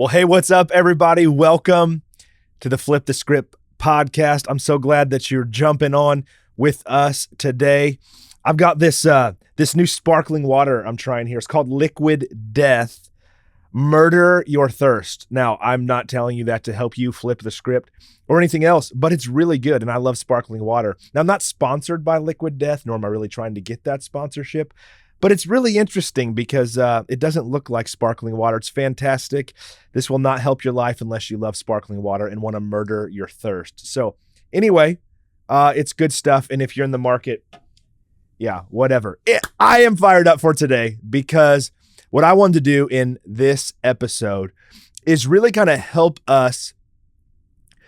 Well, hey, what's up, everybody? Welcome to the Flip the Script podcast. I'm so glad that you're jumping on with us today. I've got this new sparkling water I'm trying here. It's called Liquid Death. Murder your thirst. Now, I'm not telling you that to help you flip the script or anything else, but it's really good, and I love sparkling water. Now, I'm not sponsored by Liquid Death, nor am I really trying to get that sponsorship, but it's really interesting because it doesn't look like sparkling water. It's fantastic. This will not help your life unless you love sparkling water and want to murder your thirst. So anyway, it's good stuff, and if you're in the market, yeah, whatever. I am fired up for today because what I wanted to do in this episode is really kind of help us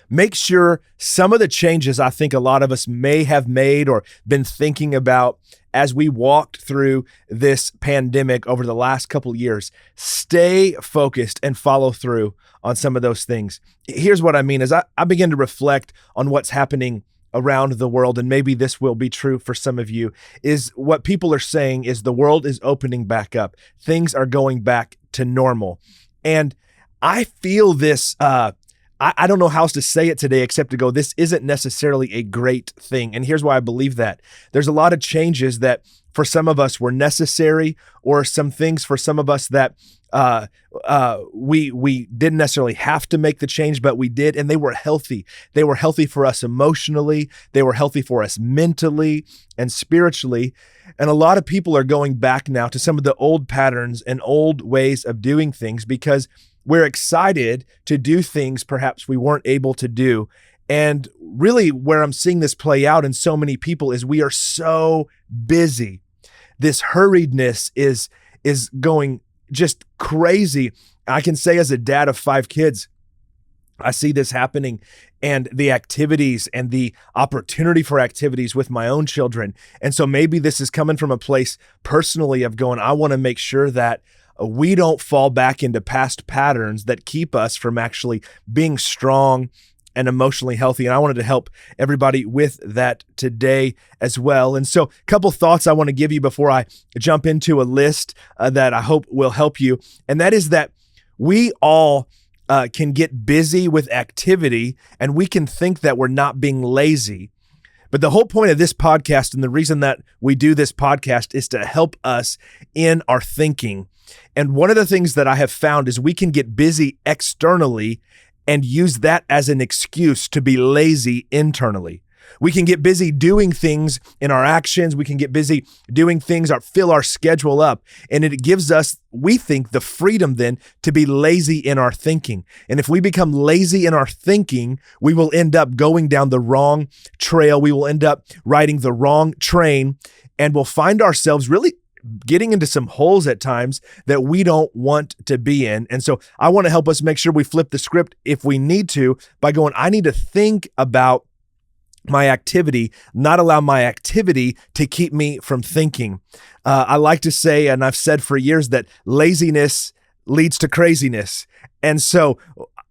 make sure some of the changes I think a lot of us may have made or been thinking about as we walked through this pandemic over the last couple years, stay focused and follow through on some of those things. Here's what I mean is I begin to reflect on what's happening around the world, and maybe this will be true for some of you, is what people are saying is the world is opening back up. Things are going back to normal. And I feel this, I don't know how else to say it today except to go, this isn't necessarily a great thing. And here's why I believe that. There's a lot of changes that for some of us were necessary, or some things for some of us that we didn't necessarily have to make the change, but we did, and they were healthy. They were healthy for us emotionally. They were healthy for us mentally and spiritually. And a lot of people are going back now to some of the old patterns and old ways of doing things because we're excited to do things perhaps we weren't able to do. And really where I'm seeing this play out in so many people is we are so busy. This hurriedness is going just crazy. I can say as a dad of 5 kids, I see this happening, and the activities and the opportunity for activities with my own children. And so maybe this is coming from a place personally of going, I want to make sure that we don't fall back into past patterns that keep us from actually being strong and emotionally healthy. And I wanted to help everybody with that today as well. And so a couple thoughts I want to give you before I jump into a list that I hope will help you. And that is that we all can get busy with activity, and we can think that we're not being lazy. But the whole point of this podcast, and the reason that we do this podcast, is to help us in our thinking. And one of the things that I have found is we can get busy externally and use that as an excuse to be lazy internally. We can get busy doing things in our actions. We can get busy doing things or fill our schedule up. And it gives us, we think, the freedom then to be lazy in our thinking. And if we become lazy in our thinking, we will end up going down the wrong trail. We will end up riding the wrong train, and we'll find ourselves really getting into some holes at times that we don't want to be in. And so I want to help us make sure we flip the script if we need to by going, I need to think about my activity, not allow my activity to keep me from thinking. I like to say, and I've said for years, that laziness leads to craziness. And so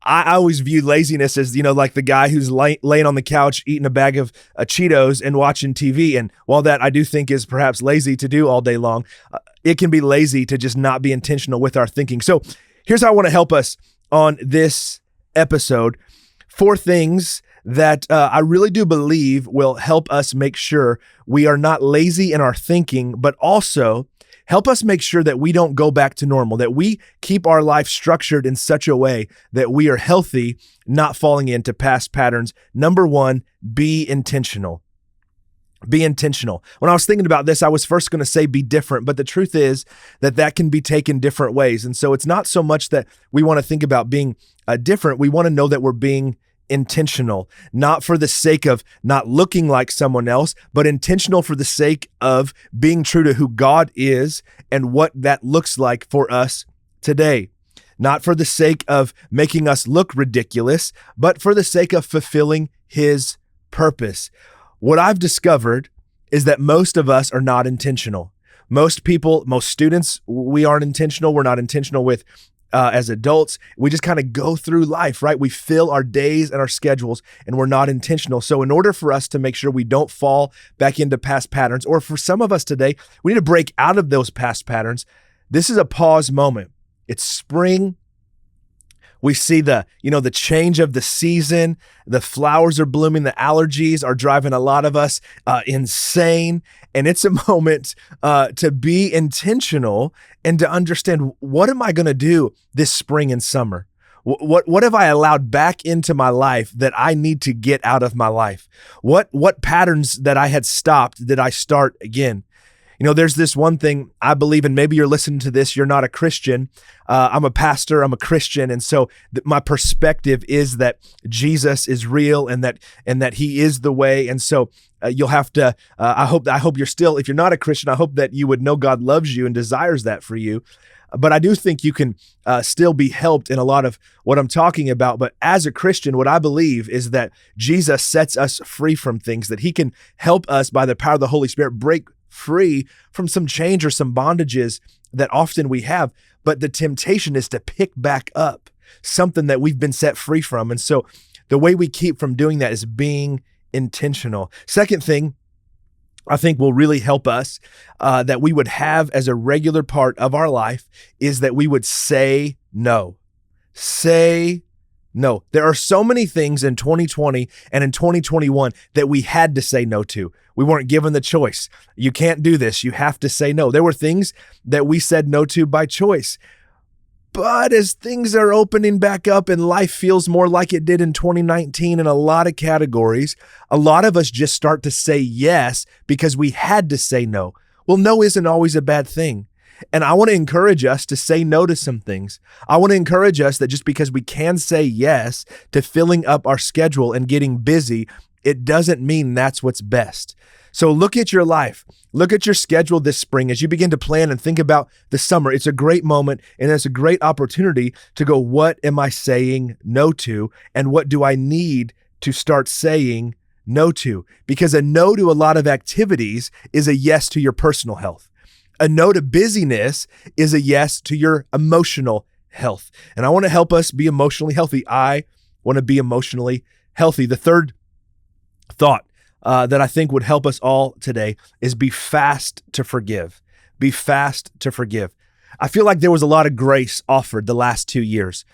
I always view laziness as, like the guy who's laying on the couch eating a bag of Cheetos and watching TV. And while that I do think is perhaps lazy to do all day long, it can be lazy to just not be intentional with our thinking. So here's how I want to help us on this episode. 4 things that I really do believe will help us make sure we are not lazy in our thinking, but also help us make sure that we don't go back to normal, that we keep our life structured in such a way that we are healthy, not falling into past patterns. Number 1, be intentional. Be intentional. When I was thinking about this, I was first going to say be different, but the truth is that can be taken different ways. And so it's not so much that we want to think about being different. We want to know that we're being intentional, not for the sake of not looking like someone else, but intentional for the sake of being true to who God is and what that looks like for us today. Not for the sake of making us look ridiculous, but for the sake of fulfilling His purpose. What I've discovered is that most of us are not intentional. Most people, most students, we aren't intentional. We're not intentional with as adults. We just kind of go through life, right? We fill our days and our schedules, and we're not intentional. So in order for us to make sure we don't fall back into past patterns, or for some of us today, we need to break out of those past patterns. This is a pause moment. It's spring. We see the change of the season. The flowers are blooming. The allergies are driving a lot of us insane. And it's a moment to be intentional and to understand, what am I going to do this spring and summer? What have I allowed back into my life that I need to get out of my life? What patterns that I had stopped did I start again? There's this one thing I believe, and maybe you're listening to this, you're not a Christian. I'm a pastor, I'm a Christian. And so my perspective is that Jesus is real and that he is the way. And so you'll have to, I hope you're still, if you're not a Christian, I hope that you would know God loves you and desires that for you. But I do think you can still be helped in a lot of what I'm talking about. But as a Christian, what I believe is that Jesus sets us free from things, that he can help us by the power of the Holy Spirit break free from some change or some bondages that often we have. But the temptation is to pick back up something that we've been set free from. And so the way we keep from doing that is being intentional. Second thing I think will really help us that we would have as a regular part of our life is that we would say no. Say no. There are so many things in 2020 and in 2021 that we had to say no to. We weren't given the choice. You can't do this. You have to say no. There were things that we said no to by choice. But as things are opening back up and life feels more like it did in 2019 in a lot of categories, a lot of us just start to say yes because we had to say no. Well, no isn't always a bad thing. And I want to encourage us to say no to some things. I want to encourage us that just because we can say yes to filling up our schedule and getting busy, it doesn't mean that's what's best. So look at your life. Look at your schedule this spring as you begin to plan and think about the summer. It's a great moment and it's a great opportunity to go, what am I saying no to? And what do I need to start saying no to? Because a no to a lot of activities is a yes to your personal health. A no to busyness is a yes to your emotional health. And I want to help us be emotionally healthy. I want to be emotionally healthy. The third thought that I think would help us all today is be fast to forgive. Be fast to forgive. I feel like there was a lot of grace offered the last 2 years.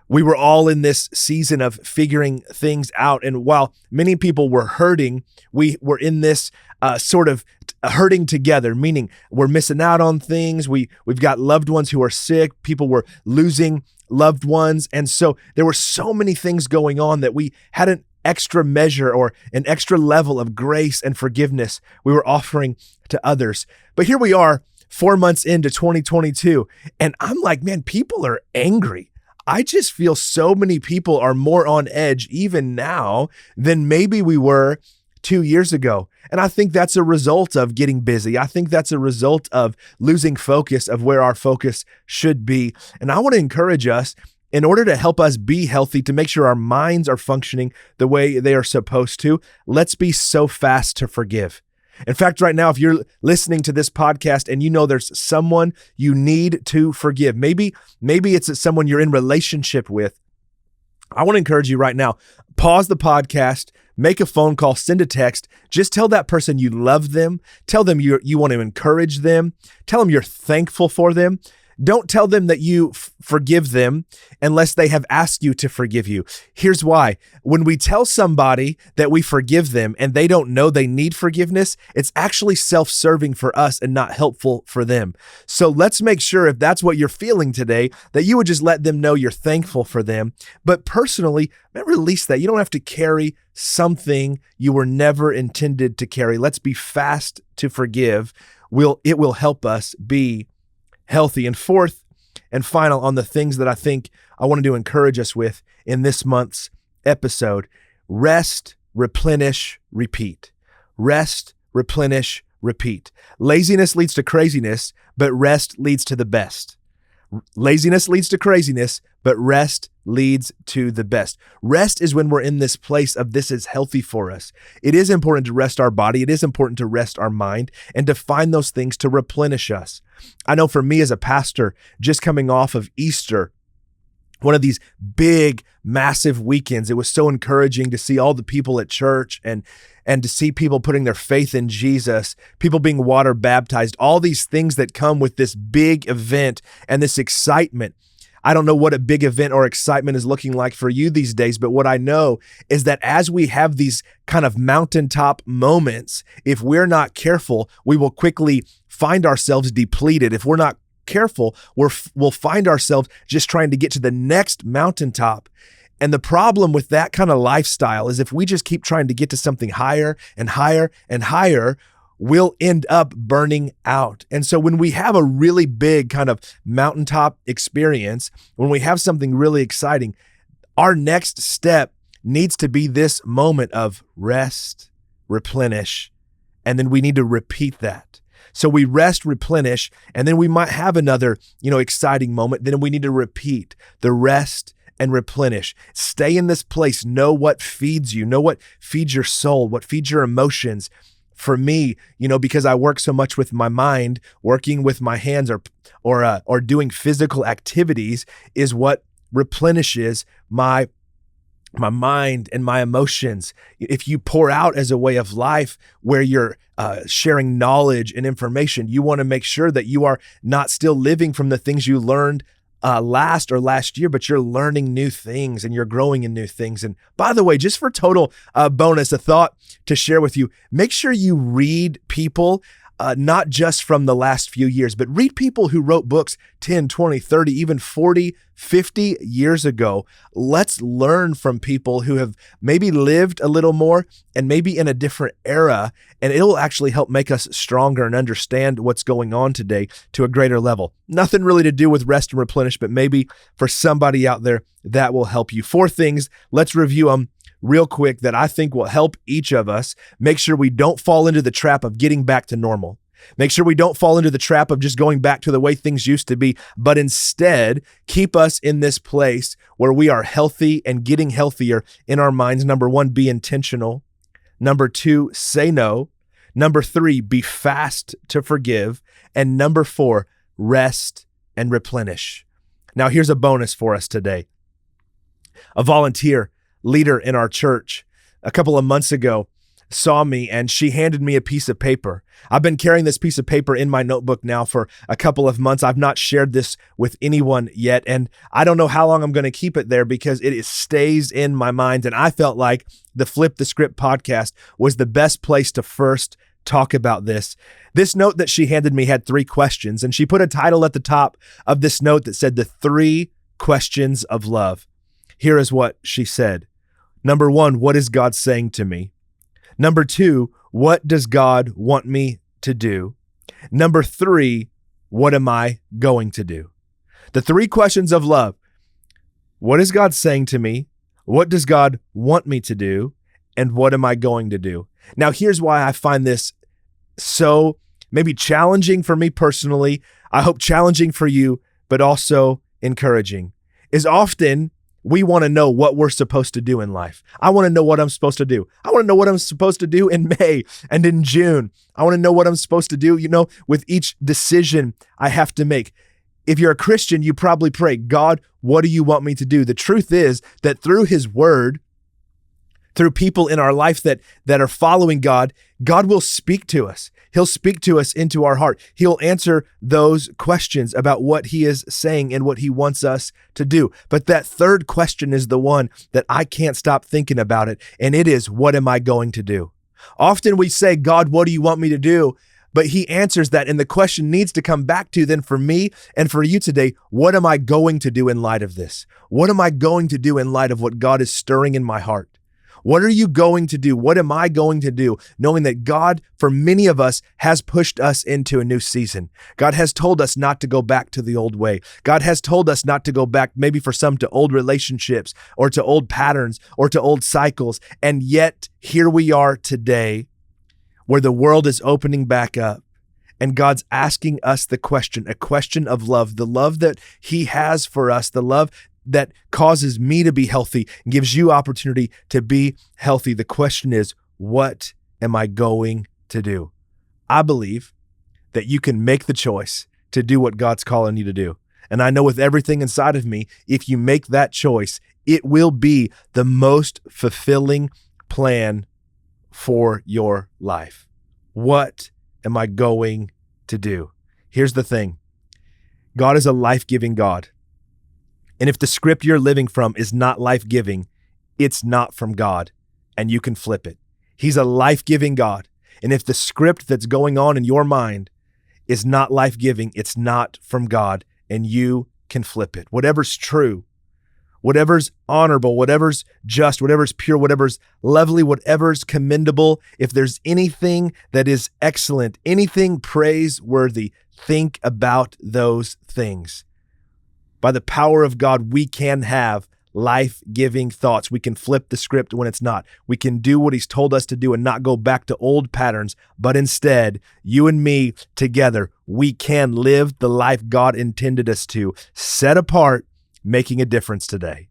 We were all in this season of figuring things out. And while many people were hurting, we were in this sort of hurting together, meaning we're missing out on things. We've got loved ones who are sick. People were losing loved ones. And so there were so many things going on that we hadn't extra measure or an extra level of grace and forgiveness we were offering to others. But here we are 4 months into 2022, and I'm like, man, people are angry. I just feel so many people are more on edge even now than maybe we were 2 years ago. And I think that's a result of getting busy. I think that's a result of losing focus of where our focus should be. And I want to encourage us, in order to help us be healthy, to make sure our minds are functioning the way they are supposed to, let's be so fast to forgive. In fact, right now, if you're listening to this podcast and you know there's someone you need to forgive, maybe it's someone you're in relationship with, I want to encourage you right now, pause the podcast, make a phone call, send a text, just tell that person you love them, tell them you want to encourage them, tell them you're thankful for them. Don't tell them that you forgive them unless they have asked you to forgive you. Here's why. When we tell somebody that we forgive them and they don't know they need forgiveness, it's actually self-serving for us and not helpful for them. So let's make sure, if that's what you're feeling today, that you would just let them know you're thankful for them. But personally, release that. You don't have to carry something you were never intended to carry. Let's be fast to forgive. It will help us be healthy. And fourth and final on the things that I think I wanted to encourage us with in this month's episode, rest, replenish, repeat. Rest, replenish, repeat. Laziness leads to craziness, but rest leads to the best. Laziness leads to craziness, but rest leads to the best. Rest is when we're in this place of this is healthy for us. It is important to rest our body. It is important to rest our mind and to find those things to replenish us. I know for me as a pastor, just coming off of Easter, one of these big, massive weekends, it was so encouraging to see all the people at church and to see people putting their faith in Jesus, people being water baptized, all these things that come with this big event and this excitement. I don't know what a big event or excitement is looking like for you these days, but what I know is that as we have these kind of mountaintop moments, if we're not careful, we will quickly find ourselves depleted. If we're not careful, we'll find ourselves just trying to get to the next mountaintop. And the problem with that kind of lifestyle is if we just keep trying to get to something higher and higher and higher, we'll end up burning out. And so when we have a really big kind of mountaintop experience, when we have something really exciting, our next step needs to be this moment of rest, replenish, and then we need to repeat that. So we rest, replenish, and then we might have another, exciting moment. Then we need to repeat the rest and replenish. Stay in this place. Know what feeds you. Know what feeds your soul, what feeds your emotions. For me, because I work so much with my mind, working with my hands or doing physical activities is what replenishes my mind and my emotions. If you pour out as a way of life where you're sharing knowledge and information, you want to make sure that you are not still living from the things you learned last year, but you're learning new things and you're growing in new things. And by the way, just for total bonus, a thought to share with you, make sure you read people, not just from the last few years, but read people who wrote books 10, 20, 30, even 40, 50 years ago. Let's learn from people who have maybe lived a little more and maybe in a different era, and it'll actually help make us stronger and understand what's going on today to a greater level. Nothing really to do with rest and replenish, but maybe for somebody out there that will help you. 4 things, let's review them real quick that I think will help each of us make sure we don't fall into the trap of getting back to normal. Make sure we don't fall into the trap of just going back to the way things used to be, but instead keep us in this place where we are healthy and getting healthier in our minds. Number 1, be intentional. Number 2, say no. Number 3, be fast to forgive. And number 4, rest and replenish. Now here's a bonus for us today. A volunteer leader in our church a couple of months ago saw me and she handed me a piece of paper. I've been carrying this piece of paper in my notebook now for a couple of months. I've not shared this with anyone yet, and I don't know how long I'm going to keep it there because it stays in my mind. And I felt like the Flip the Script podcast was the best place to first talk about this. This note that she handed me had 3 questions, and she put a title at the top of this note that said the 3 questions of love. Here is what she said. Number 1, what is God saying to me? Number 2, what does God want me to do? Number 3, what am I going to do? The 3 questions of love. What is God saying to me? What does God want me to do? And what am I going to do? Now, here's why I find this so maybe challenging for me personally. I hope challenging for you, but also encouraging. Is often we want to know what we're supposed to do in life. I want to know what I'm supposed to do. I want to know what I'm supposed to do in May and in June. I want to know what I'm supposed to do, with each decision I have to make. If you're a Christian, you probably pray, God, what do you want me to do? The truth is that through His Word, through people in our life that are following God, God will speak to us. He'll speak to us into our heart. He'll answer those questions about what He is saying and what He wants us to do. But that 3rd question is the one that I can't stop thinking about it. And it is, what am I going to do? Often we say, God, what do you want me to do? But He answers that. And the question needs to come back to then for me and for you today, what am I going to do in light of this? What am I going to do in light of what God is stirring in my heart? What are you going to do? What am I going to do? Knowing that God, for many of us, has pushed us into a new season. God has told us not to go back to the old way. God has told us not to go back, maybe for some, to old relationships or to old patterns or to old cycles. And yet here we are today where the world is opening back up and God's asking us the question, a question of love, the love that He has for us, the love that causes me to be healthy and gives you opportunity to be healthy. The question is, what am I going to do? I believe that you can make the choice to do what God's calling you to do. And I know with everything inside of me, if you make that choice, it will be the most fulfilling plan for your life. What am I going to do? Here's the thing. God is a life-giving God. And if the script you're living from is not life-giving, it's not from God, and you can flip it. He's a life-giving God. And if the script that's going on in your mind is not life-giving, it's not from God, and you can flip it. Whatever's true, whatever's honorable, whatever's just, whatever's pure, whatever's lovely, whatever's commendable, if there's anything that is excellent, anything praiseworthy, think about those things. By the power of God, we can have life-giving thoughts. We can flip the script when it's not. We can do what he's told us to do and not go back to old patterns, but instead, you and me together, we can live the life God intended us to, set apart, making a difference today.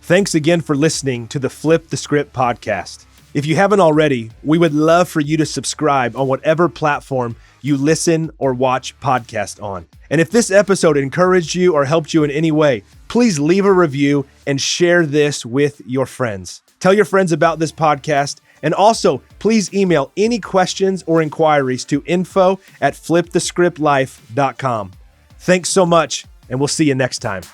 Thanks again for listening to the Flip the Script podcast. If you haven't already, we would love for you to subscribe on whatever platform you listen or watch podcasts on. And if this episode encouraged you or helped you in any way, please leave a review and share this with your friends. Tell your friends about this podcast. And also, please email any questions or inquiries to info@flipthescriptlife.com. Thanks so much, and we'll see you next time.